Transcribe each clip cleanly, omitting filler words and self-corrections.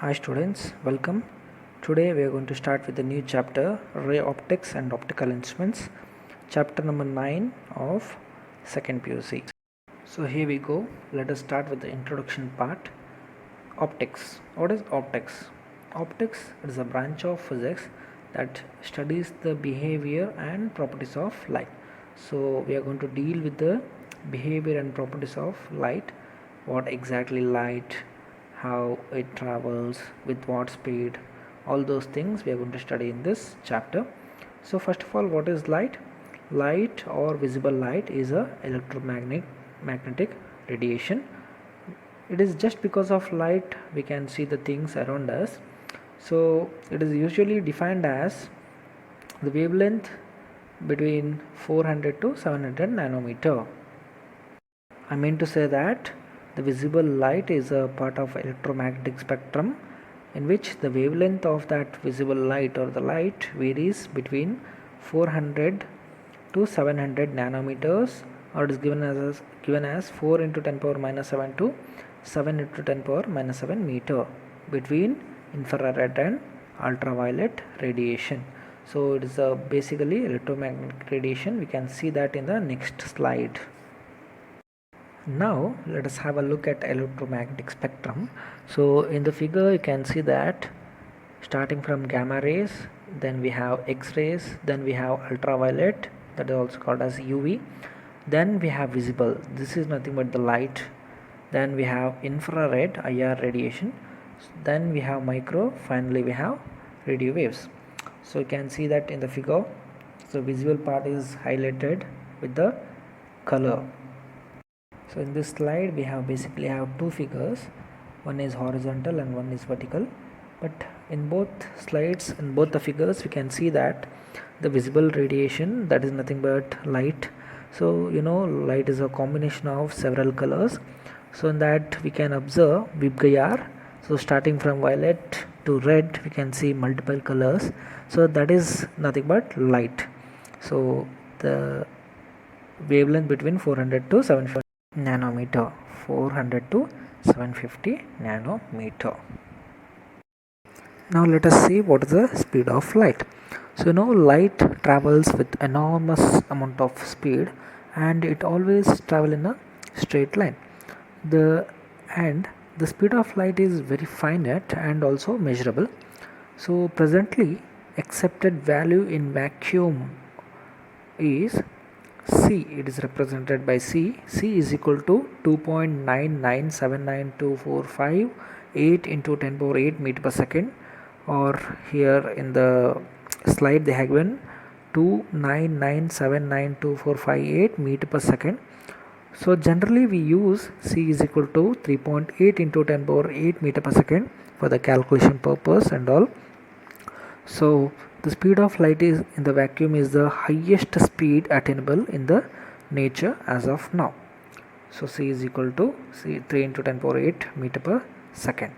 Hi students, welcome. Today we are going to start with a new chapter, Ray Optics and Optical Instruments, chapter number 9 of 2nd PUC. So here we go. Let us start with the introduction part. Optics. What is optics? Optics is a branch of physics that studies the behavior and properties of light. So we are going to deal with the behavior and properties of light. What exactly light, how it travels, with what speed, all those things we are going to study in this chapter. So first of all, what is light? Light or visible light is a electromagnetic radiation. It is just because of light we can see the things around us. So it is usually defined as the wavelength between 400 to 700 nanometer. I mean to say that the visible light is a part of electromagnetic spectrum in which the wavelength of that visible light or the light varies between 400 to 700 nanometers, or it is given as 4 into 10 power minus 7 to 7 into 10 power minus 7 meter between infrared and ultraviolet radiation. So it is basically electromagnetic radiation. We can see that in the next slide. Now let us have a look at electromagnetic spectrum. So in the figure you can see that starting from gamma rays, then we have X-rays, then we have ultraviolet, that is also called as UV, then we have visible, this is nothing but the light, then we have infrared IR radiation, then we have micro, finally we have radio waves. So you can see that in the figure. So visible part is highlighted with the color. So in this slide we have basically two figures, one is horizontal and one is vertical, but in both slides, in both the figures, we can see that the visible radiation, that is nothing but light. So light is a combination of several colors, so in that we can observe Vibgayar. So starting from violet to red we can see multiple colors, so that is nothing but light. So the wavelength between 400 to 750 nanometer, 400 to 750 nanometer. Now let us see what is the speed of light. So light travels with enormous amount of speed and it always travel in a straight line. The speed of light is very finite and also measurable. So presently accepted value in vacuum is C. It is represented by C. C is equal to 2.9979245 into 10 power 8 meter per second, or here in the slide they have given 299799245 meter per second. So generally we use C is equal to 3.8 into 10 power 8 meter per second for the calculation purpose and all. So the speed of light is in the vacuum is the highest speed attainable in the nature as of now. So C is equal to 3 into 10 power 8 meter per second.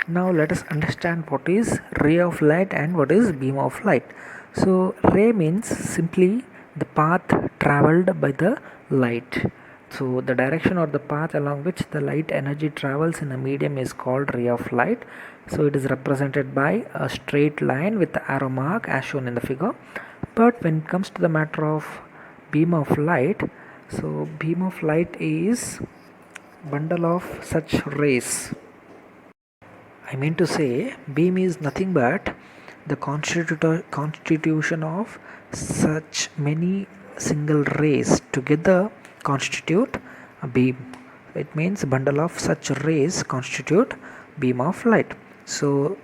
Now let us understand what is ray of light and what is beam of light. So ray means simply the path traveled by the light. So the direction or the path along which the light energy travels in a medium is called ray of light. So it is represented by a straight line with the arrow mark as shown in the figure. But when it comes to the matter of beam of light, so beam of light is bundle of such rays. I mean to say beam is nothing but the constitution of such many single rays together constitute a beam. It means bundle of such rays constitute beam of light. So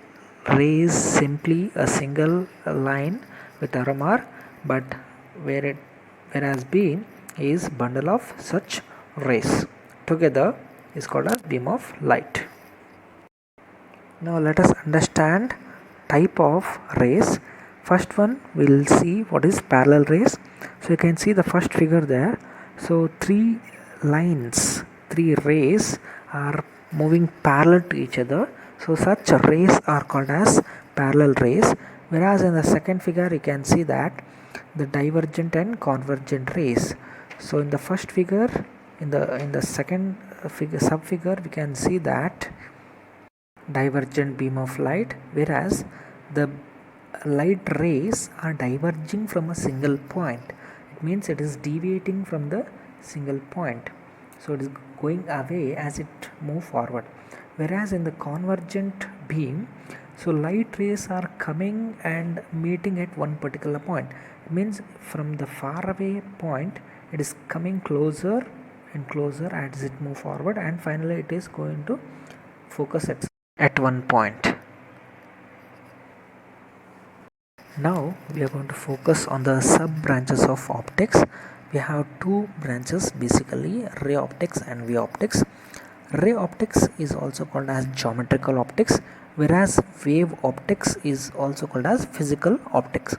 ray is simply a single line with arrow mark, but whereas beam is bundle of such rays together is called as beam of light. Now let us understand type of rays. First one we will see what is parallel rays. So you can see the first figure there. So three rays are moving parallel to each other. So such rays are called as parallel rays. Whereas in the second figure you can see that the divergent and convergent rays. So in the first figure, in the second figure, sub figure, we can see that divergent beam of light, whereas the light rays are diverging from a single point. It means it is deviating from the single point, so it is going away as it move forward. Whereas in the convergent beam, so light rays are coming and meeting at one particular point. It means from the far away point it is coming closer and closer as it move forward, and finally it is going to focus at one point. Now we are going to focus on the sub branches of optics. We have two branches basically, ray optics and wave optics. Ray optics is also called as geometrical optics, whereas wave optics is also called as physical optics.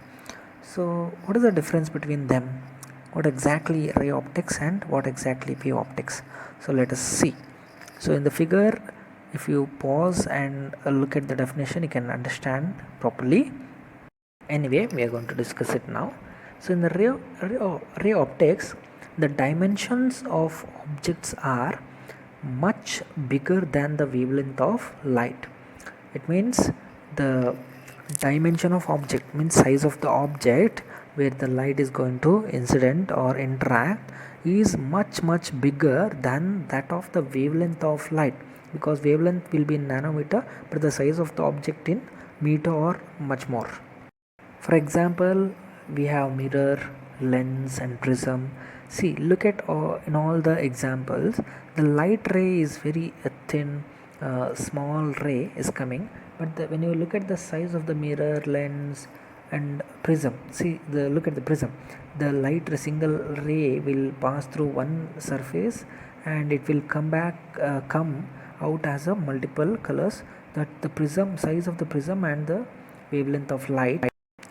So what is the difference between them? What exactly ray optics and what exactly wave optics? So let us see. So in the figure, if you pause and look at the definition, you can understand properly. Anyway, we are going to discuss it now. So in the ray optics, the dimensions of objects are much bigger than the wavelength of light. It means the dimension of object means size of the object where the light is going to incident or interact is much bigger than that of the wavelength of light, because wavelength will be in nanometer but the size of the object in meter or much more. For example, we have mirror, lens and prism. See, look at in all the examples, the light ray is very thin, small ray is coming, but when you look at the size of the mirror, lens and prism, see, look at the prism, the light single ray will pass through one surface and it will come out as a multiple colors, that the prism size of the prism and the wavelength of light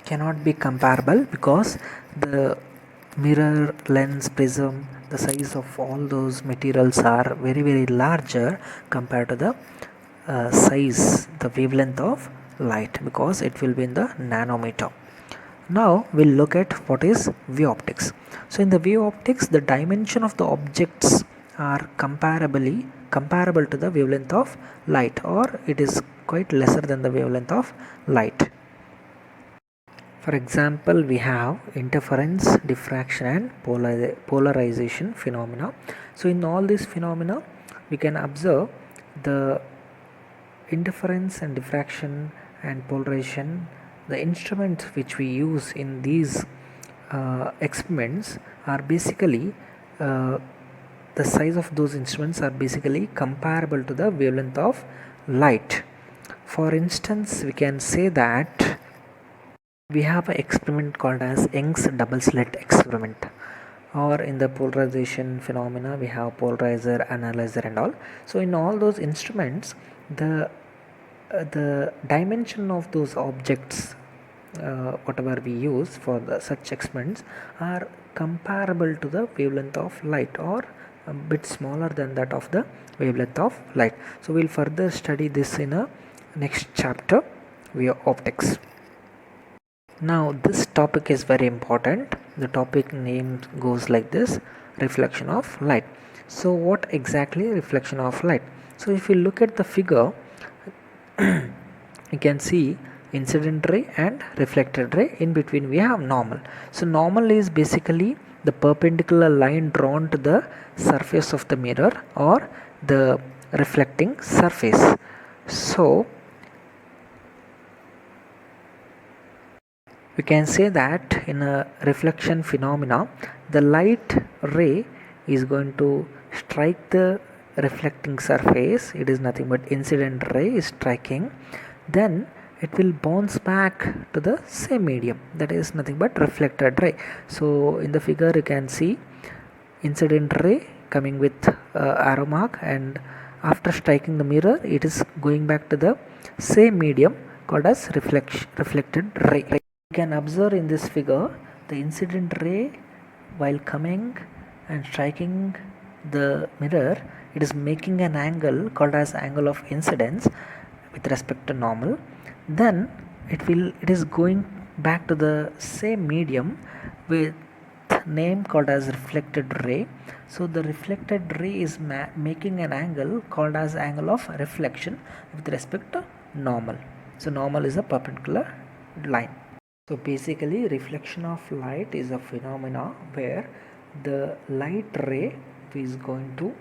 cannot be comparable, because the mirror, lens, prism, the size of all those materials are very larger compared to the size, the wavelength of light, because it will be in the nanometer. Now we'll look at what is wave optics. So in the wave optics, the dimension of the objects are comparable to the wavelength of light, or it is quite lesser than the wavelength of light. For example, we have interference, diffraction and polarization phenomena. So in all these phenomena, we can observe the interference and diffraction and polarization. The instruments which we use in these experiments are basically the size of those instruments are basically comparable to the wavelength of light. For instance, we can say that we have an experiment called as Young's double slit experiment, or in the polarization phenomena we have polarizer, analyzer and all. So in all those instruments, the dimension of those objects whatever we use for such experiments are comparable to the wavelength of light, or a bit smaller than that of the wavelength of light. So we'll further study this in a next chapter, wave optics. Now this topic is very important. The topic name goes like this: reflection of light. So what exactly reflection of light? So if you look at the figure, you can see incident ray and reflected ray. In between we have normal. So normal is basically the perpendicular line drawn to the surface of the mirror or the reflecting surface. So we can say that in a reflection phenomena, the light ray is going to strike the reflecting surface. It is nothing but incident ray is striking, then it will bounce back to the same medium, that is nothing but reflected ray. So in the figure you can see incident ray coming with arrow mark, and after striking the mirror it is going back to the same medium called as reflected ray. You can observe in this figure the incident ray while coming and striking the mirror, it is making an angle called as angle of incidence with respect to normal. Then it is going back to the same medium with name called as reflected ray. So the reflected ray is making an angle called as angle of reflection with respect to normal. So normal is a perpendicular line. So basically reflection of light is a phenomena where the light ray is going to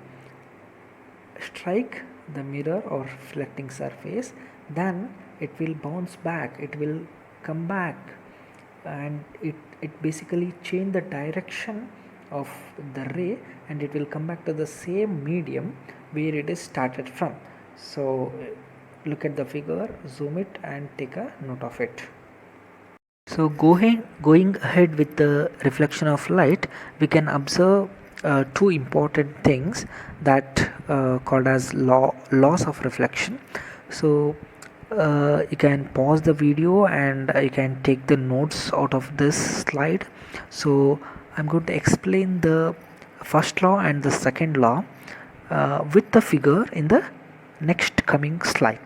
strike the mirror or reflecting surface, then it will bounce back, it will come back, and it basically change the direction of the ray, and it will come back to the same medium where it is started from. So look at the figure, zoom it and take a note of it. So going ahead with the reflection of light, we can observe two important things that called as laws of reflection. So you can pause the video and you can take the notes out of this slide. So I'm going to explain the first law and the second law with the figure in the next coming slide.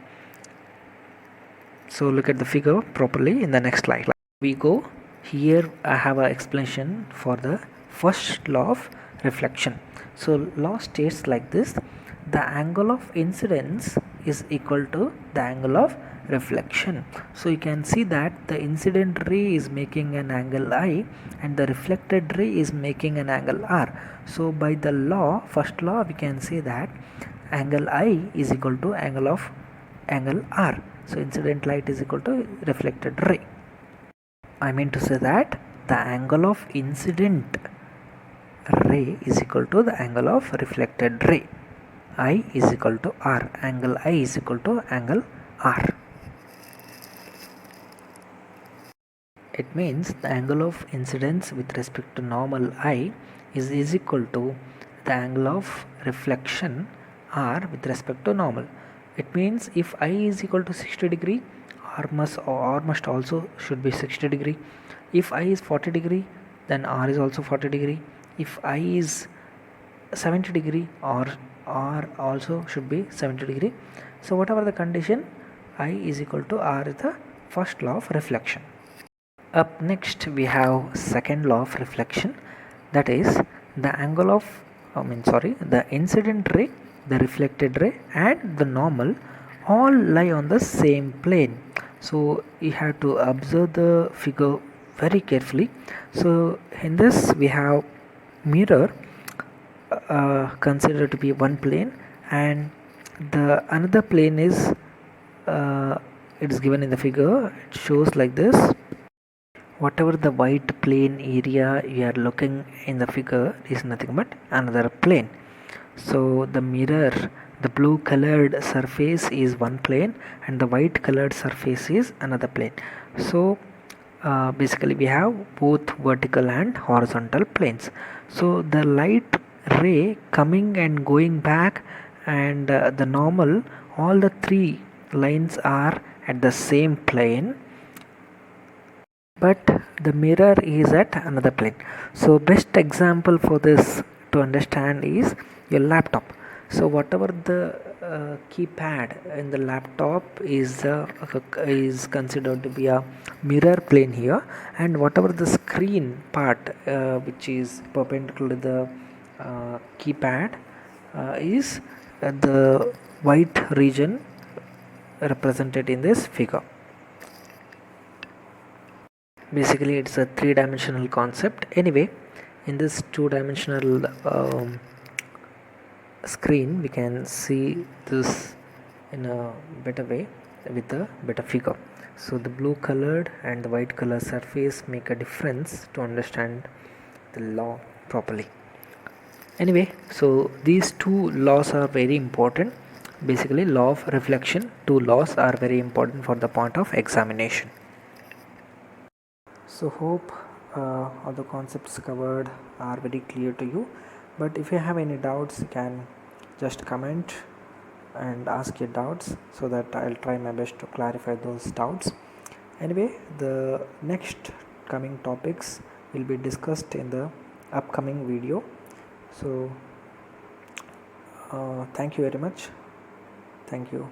So look at the figure properly in the next slide. We go here. I have an explanation for the first law of reflection. So law states like this: the angle of incidence is equal to the angle of reflection. So you can see that the incident ray is making an angle I and the reflected ray is making an angle R. So by the law, first law, we can say that angle I is equal to angle R. So incident light is equal to reflected ray. I mean to say that the angle of incident ray is equal to the angle of reflected ray. I is equal to R. Angle I is equal to angle R. It means the angle of incidence with respect to normal I is equal to the angle of reflection R with respect to normal. It means if I is equal to 60 degree, R must also should be 60 degree. If I is 40 degree, then R is also 40 degree. If I is 70 degree, R also should be 70 degree. So whatever the condition, I is equal to R is the first law of reflection. Up next we have second law of reflection, that is the angle of the incident ray, the reflected ray and the normal all lie on the same plane. So you have to observe the figure very carefully. So in this we have mirror considered to be one plane, and the another plane is it is given in the figure. It shows like this: whatever the white plane area you are looking in the figure is nothing but another plane. So the mirror, the blue colored surface is one plane and the white colored surface is another plane. So basically we have both vertical and horizontal planes. So the light ray coming and going back and the normal, all the three lines are at the same plane, but the mirror is at another plane. So best example for this to understand is your laptop. So whatever the keypad in the laptop is considered to be a mirror plane here, and whatever the screen part which is perpendicular to the keypad is the white region represented in this figure. Basically it's a three-dimensional concept. Anyway, in this two-dimensional screen we can see this in a better way with a better figure. So the blue colored and the white color surface make a difference to understand the law properly. Anyway, so these two laws are very important. Basically law of reflection, two laws are very important for the point of examination. So hope all the concepts covered are very clear to you, but if you have any doubts you can just comment and ask your doubts so that I'll try my best to clarify those doubts. Anyway, the next coming topics will be discussed in the upcoming video. So thank you very much. Thank you.